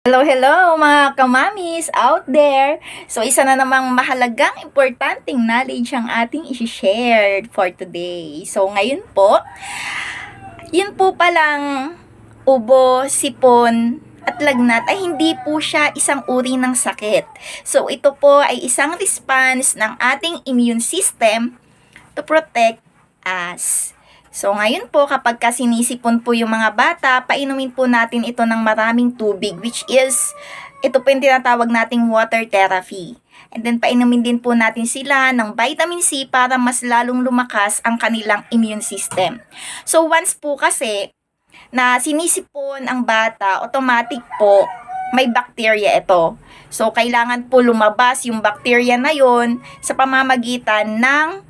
Hello, hello mga kamamis out there! So, isa na namang mahalagang importanteng knowledge ang ating isi-share for today. So, ngayon po, yun po palang ubo, sipon, at lagnat ay hindi po siya isang uri ng sakit. So, ito po ay isang response ng ating immune system to protect us. So, ngayon po, kapag sinisipon po yung mga bata, painumin po natin ito ng maraming tubig, which is, ito po yung tinatawag nating water therapy. And then, painumin din po natin sila ng vitamin C para mas lalong lumakas ang kanilang immune system. So, once po kasi na sinisipon ang bata, automatic po, may bacteria ito. So, kailangan po lumabas yung bacteria na yon sa pamamagitan ng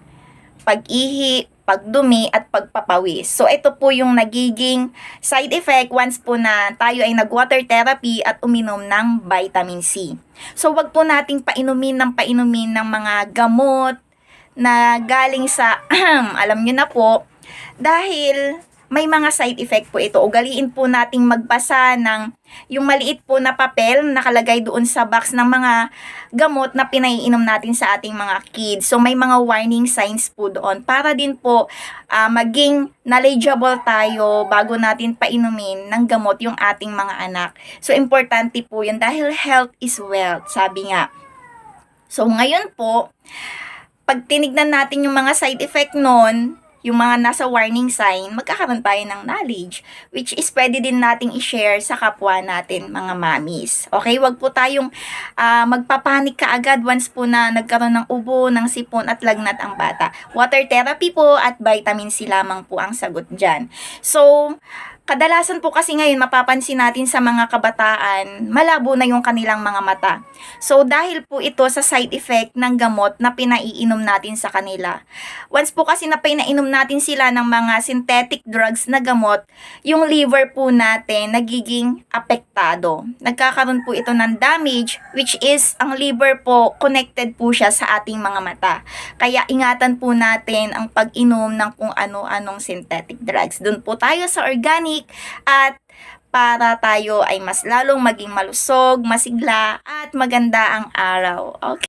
pag-ihi, pagdumi, at pagpapawis. So, ito po yung nagiging side effect once po na tayo ay nag-water therapy at uminom ng vitamin C. So, wag po nating painumin ng mga gamot na galing sa, alam nyo na po, dahil may mga side effect po ito. Ugaliin po nating magbasa ng yung maliit po na papel na nakalagay doon sa box ng mga gamot na pinaiinom natin sa ating mga kids. So, may mga warning signs po doon para din po maging knowledgeable tayo bago natin painumin ng gamot yung ating mga anak. So, importante po yun dahil health is wealth, sabi nga. So, ngayon po, pag tinignan natin yung mga side effect nun, yung mga nasa warning sign, magkakaroon tayo ng knowledge, which is pwede din nating i-share sa kapwa natin, mga mamis. Okay, wag po tayong magpapanik kaagad once po na nagkaroon ng ubo, ng sipon at lagnat ang bata. Water therapy po at vitamin C lamang po ang sagot dyan. So, kadalasan po kasi ngayon mapapansin natin sa mga kabataan, malabo na yung kanilang mga mata. So, dahil po ito sa side effect ng gamot na pinaiinom natin sa kanila. Once po kasi na pinainom natin sila ng mga synthetic drugs na gamot, yung liver po natin nagiging apektado. Nagkakaroon po ito ng damage, which is ang liver po connected po siya sa ating mga mata. Kaya ingatan po natin ang pag-inom ng kung ano-anong synthetic drugs. Doon po tayo sa organic at para tayo ay mas lalong maging malusog, masigla at maganda ang araw. Okay.